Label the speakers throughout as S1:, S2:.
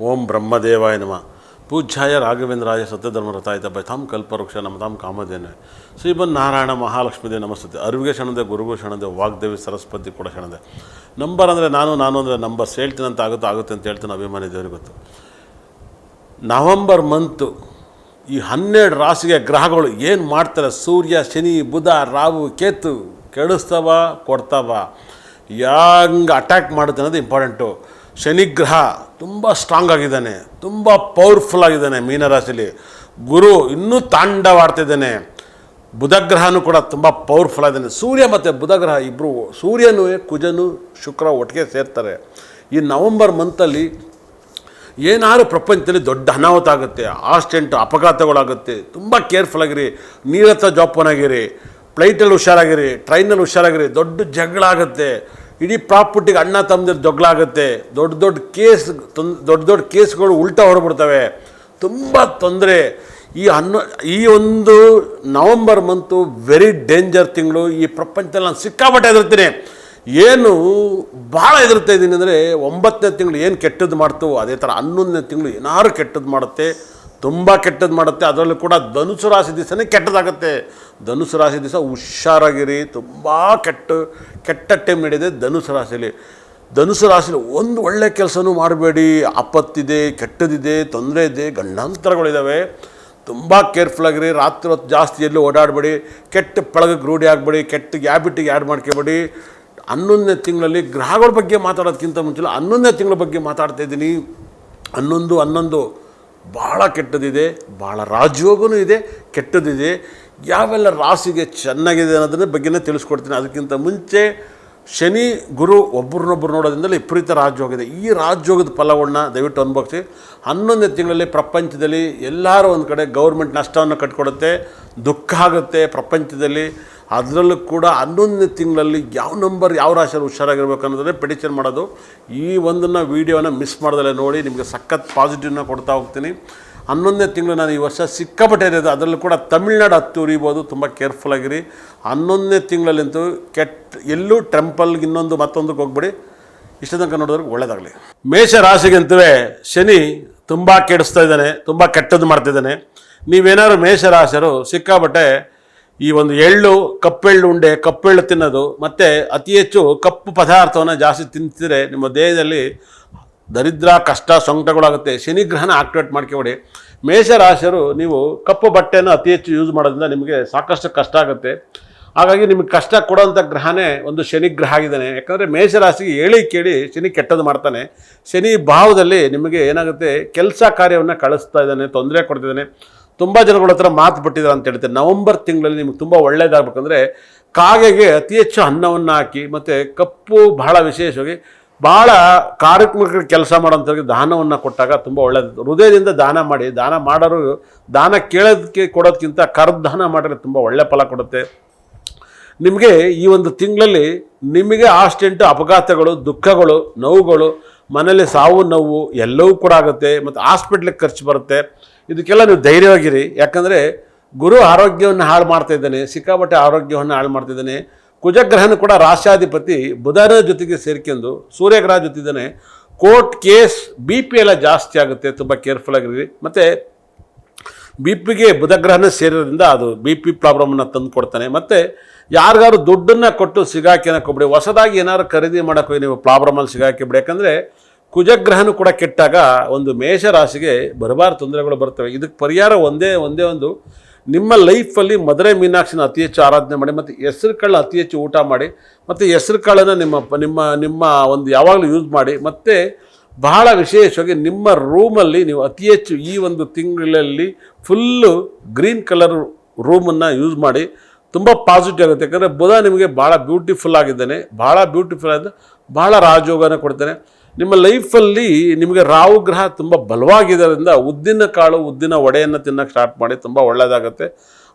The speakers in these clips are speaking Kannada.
S1: ಓಂ ಬ್ರಹ್ಮದೇವಾಯ ನಮಃ. ಪೂಜ್ಯಾಯ ರಾಘವೇಂದ್ರಾಯ ಸತ್ಯಧರ್ಮರತಾಯ ಭಯತಾಂ ಕಲ್ಪವೃಕ್ಷ ನಮತಾಂ ಕಾಮಧೇನು ಶ್ರೀಮನ್ನಾರಾಯಣ ಮಹಾಲಕ್ಷ್ಮೀದೇ ನಮಸ್ತತೆ. ಅರಿವಿಗೆ ಶರಣದೆ, ಗುರುಗೂ ಶರಣದೆ, ವಾಗ್ದೇವಿ ಸರಸ್ವತಿ ಕೂಡ ಶರಣದೆ. ನಂಬರ್ ಅಂದರೆ ನಾನು ಅಂದರೆ ನಂಬರ್ಸ್ ಹೇಳ್ತೀನಿ ಅಂತ ಆಗುತ್ತೆ ಅಂತ ಹೇಳ್ತೀನಿ. ಅಭಿಮಾನಿ ದೇವರಿಗೆ ಗೊತ್ತು. ನವಂಬರ್ ಮಂತು ಈ 12 ರಾಶಿಗೆ ಗ್ರಹಗಳು ಏನು ಮಾಡ್ತಾರೆ, ಸೂರ್ಯ, ಶನಿ, ಬುಧ, ರಾಹು, ಕೇತು ಕೆಡಿಸ್ತಾವ ಕೊಡ್ತಾವ, ಹೆಂಗೆ ಅಟ್ಯಾಕ್ ಮಾಡುತ್ತೆ ಅನ್ನೋದು ಇಂಪಾರ್ಟೆಂಟು. ಶನಿಗ್ರಹ ತುಂಬ ಸ್ಟ್ರಾಂಗ್ ಆಗಿದ್ದಾನೆ, ತುಂಬ ಪವರ್ಫುಲ್ ಆಗಿದ್ದಾನೆ ಮೀನರಾಶಿಲಿ. ಗುರು ಇನ್ನೂ ತಾಂಡವಾಡ್ತಿದ್ದಾನೆ. ಬುಧಗ್ರಹನೂ ಕೂಡ ತುಂಬ ಪವರ್ಫುಲ್ ಆಗಿದ್ದಾನೆ. ಸೂರ್ಯ ಮತ್ತು ಬುಧಗ್ರಹ ಇಬ್ಬರು, ಸೂರ್ಯನೂ ಕುಜನು ಶುಕ್ರ ಒಟ್ಟಿಗೆ ಸೇರ್ತಾರೆ. ಈ ನವಂಬರ್ ಮಂತಲ್ಲಿ ಏನಾದ್ರು ಪ್ರಪಂಚದಲ್ಲಿ ದೊಡ್ಡ ಅನಾಹುತ ಆಗುತ್ತೆ, ಆಕ್ಸಿಡೆಂಟ್ ಅಪಘಾತಗಳಾಗುತ್ತೆ. ತುಂಬ ಕೇರ್ಫುಲ್ ಆಗಿರಿ, ನೀರತ್ತ ಜೋಪಾನಾಗಿರಿ, ಫ್ಲೈಟಲ್ಲಿ ಹುಷಾರಾಗಿರಿ, ಟ್ರೈನಲ್ಲಿ ಹುಷಾರಾಗಿರಿ. ದೊಡ್ಡ ಜಗಳ ಆಗುತ್ತೆ, ಇಡೀ ಪ್ರಾಪರ್ಟಿಗೆ ಅಣ್ಣ ತಮ್ಮದಿರ ಜಗಳ ಆಗುತ್ತೆ. ದೊಡ್ಡ ದೊಡ್ಡ ಕೇಸ್ಗಳು ಉಲ್ಟಾ ಹೊರಬಿಡ್ತವೆ. ತುಂಬ ತೊಂದರೆ. ಈ ಒಂದು ನವಂಬರ್ ಮಂತು ವೆರಿ ಡೇಂಜರ್ ತಿಂಗಳು. ಈ ಪ್ರಪಂಚದಲ್ಲಿ ನಾನು ಸಿಕ್ಕಾಪಟ್ಟೆ ಹೆದರ್ತೀನಿ. ಏನು ಭಾಳ ಹೆದರ್ತಾ ಇದ್ದೀನಿ ಅಂದರೆ, 9ನೇ ತಿಂಗಳು ಏನು ಕೆಟ್ಟದ್ದು ಮಾಡ್ತವೋ ಅದೇ ಥರ 11ನೇ ತಿಂಗಳು ಏನಾದ್ರು ಕೆಟ್ಟದ್ದು ಮಾಡುತ್ತೆ, ತುಂಬ ಕೆಟ್ಟದ್ದು ಮಾಡುತ್ತೆ. ಅದರಲ್ಲೂ ಕೂಡ ಧನುಸು ರಾಶಿ ದಿವಸನೇ ಕೆಟ್ಟದಾಗುತ್ತೆ. ಧನುಸು ರಾಶಿ ದಿವಸ ಹುಷಾರಾಗಿರಿ. ತುಂಬ ಕೆಟ್ಟ ಟೈಮ್ ನಡೆದಿದೆ ಧನುಸು ರಾಶಿಯಲ್ಲಿ. ಧನುಸು ರಾಶಿಯಲ್ಲಿ ಒಂದು ಒಳ್ಳೆ ಕೆಲಸನೂ ಮಾಡಬೇಡಿ. ಆಪತ್ತಿದೆ, ಕೆಟ್ಟದಿದೆ, ತೊಂದರೆ ಇದೆ, ಗಂಡಾಂತರಗಳಿದ್ದಾವೆ. ತುಂಬ ಕೇರ್ಫುಲ್ಲಾಗಿರಿ. ರಾತ್ರಿ ಹೊತ್ತು ಜಾಸ್ತಿ ಎಲ್ಲೂ ಓಡಾಡಬೇಡಿ. ಕೆಟ್ಟ ಪಳಗಕ್ಕೆ ರೂಢಿ ಆಗಬೇಡಿ. ಕೆಟ್ಟ ಹ್ಯಾಬಿಟಿಗೆ ಆ್ಯಡ್ ಮಾಡ್ಕೋಬೇಡಿ. 11ನೇ ತಿಂಗಳಲ್ಲಿ ಗ್ರಹಗಳ ಬಗ್ಗೆ ಮಾತಾಡೋದಕ್ಕಿಂತ ಮುಂಚೆ 11ನೇ ತಿಂಗಳ ಬಗ್ಗೆ ಮಾತಾಡ್ತಾ ಇದ್ದೀನಿ. 11 ಭಾಳ ಕೆಟ್ಟದಿದೆ, ಭಾಳ ರಾಜಯೋಗನೂ ಇದೆ, ಕೆಟ್ಟದಿದೆ. ಯಾವೆಲ್ಲ ರಾಶಿಗೆ ಚೆನ್ನಾಗಿದೆ ಅನ್ನೋದನ್ನ ಬಗ್ಗೆನೇ ತಿಳಿಸ್ಕೊಡ್ತೀನಿ. ಅದಕ್ಕಿಂತ ಮುಂಚೆ ಶನಿ ಗುರು ಒಬ್ಬರನ್ನೊಬ್ಬರು ನೋಡೋದ್ರಿಂದಲೇ ವಿಪರೀತ ರಾಜಯೋಗ. ಈ ರಾಜಯೋಗದ ಫಲಗಳನ್ನ ದಯವಿಟ್ಟು ಅನುಭವಿಸಿ. 11ನೇ ತಿಂಗಳಲ್ಲಿ ಪ್ರಪಂಚದಲ್ಲಿ ಎಲ್ಲರೂ ಒಂದು ಕಡೆ ಗೌರ್ಮೆಂಟ್ ನಷ್ಟವನ್ನು ಕಟ್ಕೊಡುತ್ತೆ, ದುಃಖ ಆಗುತ್ತೆ ಪ್ರಪಂಚದಲ್ಲಿ. ಅದರಲ್ಲೂ ಕೂಡ 11ನೇ ತಿಂಗಳಲ್ಲಿ ಯಾವ ರಾಶಿಯಲ್ಲಿ ಹುಷಾರಾಗಿರ್ಬೇಕು ಅನ್ನೋದನ್ನೇ ಪ್ರೆಡಿಕ್ಷನ್ ಮಾಡೋದು. ಈ ಒಂದನ್ನು ವೀಡಿಯೋನ ಮಿಸ್ ಮಾಡ್ದಲ್ಲೇ ನೋಡಿ, ನಿಮಗೆ ಸಖತ್ ಪಾಸಿಟಿವ್ನ ಕೊಡ್ತಾ ಹೋಗ್ತೀನಿ. 11ನೇ ತಿಂಗಳು ನಾನು ಈ ವರ್ಷ ಸಿಕ್ಕಾಪಟ್ಟೆ ಇರೋದು. ಅದರಲ್ಲೂ ಕೂಡ ತಮಿಳ್ನಾಡು ಉರಿಬೋದು. ತುಂಬ ಕೇರ್ಫುಲ್ಲಾಗಿರಿ. 11ನೇ ತಿಂಗಳಲ್ಲಂತೂ ಎಲ್ಲೂ ಟೆಂಪಲ್ಗೆ ಮತ್ತೊಂದಕ್ಕೆ ಹೋಗ್ಬೇಡಿ. ಇಷ್ಟ ತನಕ ನೋಡೋದ್ರಿಗೆ ಒಳ್ಳೆಯದಾಗಲಿ. ಮೇಷ ರಾಶಿಗಂತೂ ಶನಿ ತುಂಬ ಕೆಡಿಸ್ತಾ ಇದ್ದಾನೆ, ತುಂಬ ಕೆಟ್ಟದ್ದು ಮಾಡ್ತಿದ್ದಾನೆ. ನೀವೇನಾದ್ರು ಮೇಷ ರಾಶಿಯರು ಸಿಕ್ಕಾಪಟ್ಟೆ ಈ ಒಂದು ಕಪ್ಪೆಳ್ಳು ಉಂಡೆ, ಕಪ್ಪೆಳ್ಳು ತಿನ್ನೋದು ಮತ್ತು ಅತಿ ಹೆಚ್ಚು ಕಪ್ಪು ಪದಾರ್ಥವನ್ನು ಜಾಸ್ತಿ ತಿಂತಿದ್ರೆ ನಿಮ್ಮ ದೇಹದಲ್ಲಿ ದರಿದ್ರ, ಕಷ್ಟ, ಸಂಕಟಗಳಾಗುತ್ತೆ. ಶನಿಗ್ರಹನ ಆಕ್ಟಿವೇಟ್ ಮಾಡ್ಕೊಬೇಡಿ. ಮೇಷರಾಶಿಯರು ನೀವು ಕಪ್ಪು ಬಟ್ಟೆಯನ್ನು ಅತಿ ಹೆಚ್ಚು ಯೂಸ್ ಮಾಡೋದ್ರಿಂದ ನಿಮಗೆ ಸಾಕಷ್ಟು ಕಷ್ಟ ಆಗುತ್ತೆ. ಹಾಗಾಗಿ ನಿಮಗೆ ಕಷ್ಟ ಕೊಡೋಂಥ ಗ್ರಹನೇ ಒಂದು ಶನಿಗ್ರಹ ಆಗಿದ್ದಾನೆ. ಯಾಕಂದರೆ ಮೇಷರಾಶಿಗೆ ಕೇಳಿ ಶನಿ ಕೆಟ್ಟದ್ದು ಮಾಡ್ತಾನೆ. ಶನಿ ಭಾವದಲ್ಲಿ ನಿಮಗೆ ಏನಾಗುತ್ತೆ, ಕೆಲಸ ಕಾರ್ಯವನ್ನು ಕಳಿಸ್ತಾ ಇದ್ದಾನೆ, ತೊಂದರೆ ಕೊಡ್ತಿದ್ದಾನೆ. ತುಂಬ ಜನಗಳ ಹತ್ರ ಮಾತು ಬಿಟ್ಟಿದ್ದಾರೆ ಅಂತ ಹೇಳ್ತಾರೆ. ನವಂಬರ್ ತಿಂಗಳಲ್ಲಿ ನಿಮಗೆ ತುಂಬ ಒಳ್ಳೆಯದಾಗಬೇಕಂದ್ರೆ ಕಾಗೆಗೆ ಅತಿ ಹೆಚ್ಚು ಅನ್ನವನ್ನು ಹಾಕಿ, ಮತ್ತು ಕಪ್ಪು ಬಹಳ ವಿಶೇಷವಾಗಿ ಭಾಳ ಕಾರ್ಯಕ್ರಮ ಕೆಲಸ ಮಾಡೋಂಥವ್ರಿಗೆ ದಾನವನ್ನು ಕೊಟ್ಟಾಗ ತುಂಬ ಒಳ್ಳೆಯದು. ಹೃದಯದಿಂದ ದಾನ ಮಾಡಿ. ದಾನ ಮಾಡೋರು ದಾನ ಕೊಡೋದಕ್ಕಿಂತ ದಾನ ಮಾಡಿದ್ರೆ ತುಂಬ ಒಳ್ಳೆಯ ಫಲ ಕೊಡುತ್ತೆ. ನಿಮಗೆ ಈ ಒಂದು ತಿಂಗಳಲ್ಲಿ ನಿಮಗೆ ಆಕ್ಸಿಡೆಂಟು, ಅಪಘಾತಗಳು, ದುಃಖಗಳು, ನೋವುಗಳು, ಮನೇಲಿ ಸಾವು ನೋವು ಎಲ್ಲವೂ ಕೂಡ ಆಗುತ್ತೆ. ಮತ್ತು ಹಾಸ್ಪಿಟ್ಲಿಗೆ ಖರ್ಚು ಬರುತ್ತೆ. ಇದಕ್ಕೆಲ್ಲ ನೀವು ಧೈರ್ಯವಾಗಿರಿ. ಯಾಕಂದರೆ ಗುರು ಆರೋಗ್ಯವನ್ನು ಹಾಳು ಮಾಡ್ತಾ ಇದ್ದಾನೆ, ಸಿಕ್ಕಾಪಟ್ಟೆ ಆರೋಗ್ಯವನ್ನು ಹಾಳು ಮಾಡ್ತಿದ್ದಾನೆ. ಕುಜಗ್ರಹನೂ ಕೂಡ ರಾಷ್ಟ್ರಾಧಿಪತಿ ಬುಧನ ಜೊತೆಗೆ ಸೇರ್ಕೊಂಡು ಸೂರ್ಯಗ್ರಹ ಜೊತೆದ್ದಾನೆ. ಕೋರ್ಟ್ ಕೇಸ್, BP ಎಲ್ಲ ಜಾಸ್ತಿ ಆಗುತ್ತೆ. ತುಂಬ ಕೇರ್ಫುಲ್ ಆಗಿರಿ. ಮತ್ತು BP ಬುಧಗ್ರಹನೇ ಸೇರೋದ್ರಿಂದ ಅದು BP ಪ್ರಾಬ್ಲಮನ್ನು ತಂದು ಕೊಡ್ತಾನೆ. ಮತ್ತು ಯಾರಿಗಾರು ದುಡ್ಡನ್ನು ಕೊಟ್ಟು ಸಿಗಾಕಿನಕ್ಕೋಗ್ಬಿಡಿ. ಹೊಸದಾಗಿ ಏನಾದ್ರು ಖರೀದಿ ಮಾಡೋಕ್ಕೆ ನೀವು ಪ್ರಾಬ್ಲಮಲ್ಲಿ ಸಿಗಾಕಿಬಿಡಿ. ಯಾಕಂದರೆ ಕುಜಗ್ರಹನೂ ಕೂಡ ಕೆಟ್ಟಾಗ ಒಂದು ಮೇಷರಾಶಿಗೆ ಬರಬಾರ ತೊಂದರೆಗಳು ಬರ್ತವೆ. ಇದಕ್ಕೆ ಪರಿಹಾರ ಒಂದೇ ಒಂದು, ನಿಮ್ಮ ಲೈಫಲ್ಲಿ ಮಧುರೈ ಮೀನಾಕ್ಷಿನ ಅತಿ ಹೆಚ್ಚು ಆರಾಧನೆ ಮಾಡಿ, ಮತ್ತು ಹೆಸರು ಕಾಳನ್ನ ಅತಿ ಹೆಚ್ಚು ಊಟ ಮಾಡಿ, ಮತ್ತು ಹೆಸರು ಕಾಳನ್ನು ನಿಮ್ಮ ಒಂದು ಯಾವಾಗಲೂ ಯೂಸ್ ಮಾಡಿ. ಮತ್ತು ಬಹಳ ವಿಶೇಷವಾಗಿ ನಿಮ್ಮ ರೂಮಲ್ಲಿ ನೀವು ಅತಿ ಹೆಚ್ಚು ಈ ಒಂದು ತಿಂಗಳಲ್ಲಿ ಫುಲ್ಲು ಗ್ರೀನ್ ಕಲರ್ ರೂಮನ್ನು ಯೂಸ್ ಮಾಡಿ. ತುಂಬ ಪಾಸಿಟಿವ್ ಆಗುತ್ತೆ. ಯಾಕಂದರೆ ಬುಧ ನಿಮಗೆ ಭಾಳ ಬ್ಯೂಟಿಫುಲ್ ಆಗಿದ್ದಾನೆ, ಭಾಳ ರಾಜಯೋಗನ ಕೊಡ್ತಾನೆ. ನಿಮ್ಮ ಲೈಫಲ್ಲಿ ನಿಮಗೆ ರಾಹು ಗ್ರಹ ತುಂಬ ಬಲವಾಗಿದ್ದರಿಂದ ಉದ್ದಿನ ಕಾಳು, ಉದ್ದಿನ ವಡೆಯನ್ನು ತಿನ್ನೋಕ್ಕೆ ಸ್ಟಾರ್ಟ್ ಮಾಡಿ. ತುಂಬ ಒಳ್ಳೆಯದಾಗುತ್ತೆ.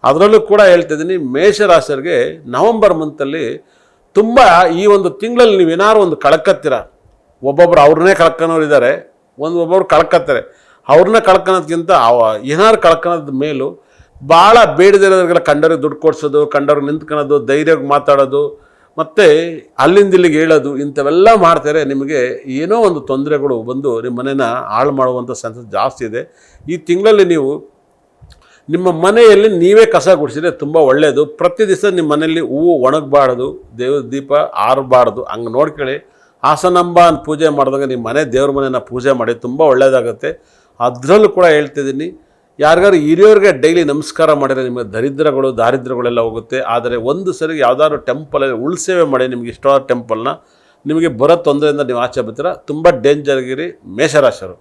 S1: ಅದರಲ್ಲೂ ಕೂಡ ಹೇಳ್ತಿದ್ದೀನಿ, ಮೇಷರಾಶಿಯರಿಗೆ ನವಂಬರ್ ಮಂತಲ್ಲಿ ತುಂಬ ಈ ಒಂದು ತಿಂಗಳಲ್ಲಿ ನೀವೇನಾದ್ರು ಒಂದು ಕಳ್ಕತ್ತೀರ. ಒಬ್ಬೊಬ್ಬರು ಅವ್ರನ್ನೇ ಕಳ್ಕೊಳೋರು ಇದ್ದಾರೆ, ಒಬ್ಬೊಬ್ರು ಕಳ್ಕೊತಾರೆ. ಅವ್ರನ್ನ ಕಳ್ಕೊಳೋದ್ಕಿಂತ ಏನಾದ್ರು ಕಳ್ಕೊಳೋದ ಮೇಲೂ ಭಾಳ ಬೇಡದಿರೋರಿಗೆಲ್ಲ ಕಂಡವ್ರಿಗೆ ದುಡ್ಡು ಕೊಡಿಸೋದು, ಕಂಡವ್ರಿಗೆ ನಿಂತ್ಕೊಳ್ಳೋದು, ಧೈರ್ಯವಾಗಿ ಮಾತಾಡೋದು, ಮತ್ತು ಅಲ್ಲಿಂದ ಇಲ್ಲಿಗೆ ಹೇಳೋದು ಇಂಥವೆಲ್ಲ ಮಾಡ್ತಾರೆ, ನಿಮಗೆ ಏನೋ ಒಂದು ತೊಂದರೆಗಳು ಬಂದು ನಿಮ್ಮ ಮನೇನ ಹಾಳು ಮಾಡುವಂಥ ಚಾನ್ಸಸ್ ಜಾಸ್ತಿ ಇದೆ. ಈ ತಿಂಗಳಲ್ಲಿ ನೀವು ನಿಮ್ಮ ಮನೆಯಲ್ಲಿ ನೀವೇ ಕಸ ಗುಡಿಸಿದ್ರೆ ತುಂಬ ಒಳ್ಳೆಯದು. ಪ್ರತಿ ದಿವಸ ನಿಮ್ಮ ಮನೆಯಲ್ಲಿ ಹೂವು ಒಣಗಬಾರ್ದು, ದೇವ್ರ ದೀಪ ಆರಬಾರ್ದು, ಹಂಗೆ ನೋಡ್ಕೊಳ್ಳಿ. ಹಾಸನಾಂಬ ಅಂತ ಪೂಜೆ ಮಾಡಿದಾಗ ನಿಮ್ಮ ಮನೆ ದೇವ್ರ ಮನೆಯನ್ನು ಪೂಜೆ ಮಾಡಿ ತುಂಬ ಒಳ್ಳೆಯದಾಗುತ್ತೆ. ಅದರಲ್ಲೂ ಕೂಡ ಹೇಳ್ತಿದ್ದೀನಿ, ಯಾರಿಗಾರು ಹಿರಿಯೋರಿಗೆ ಡೈಲಿ ನಮಸ್ಕಾರ ಮಾಡಿದರೆ ನಿಮಗೆ ದಾರಿದ್ರ್ಯಗಳೆಲ್ಲ ಹೋಗುತ್ತೆ. ಆದರೆ ಒಂದು ಸರಿ ಯಾವುದಾದ್ರು ಟೆಂಪಲಲ್ಲಿ ಉಳ್ಸೇವೆ ಮಾಡಿ, ನಿಮಗೆ ಇಷ್ಟವಾದ ಟೆಂಪಲ್ನ, ನಿಮಗೆ ಬರೋ ತೊಂದರೆಯಿಂದ ನೀವು ಆಚೆ ಬರ್ತೀರ. ತುಂಬ ಡೇಂಜರ್ ಆಗಿರಿ ಮೇಷರಾಶಿಯವರು.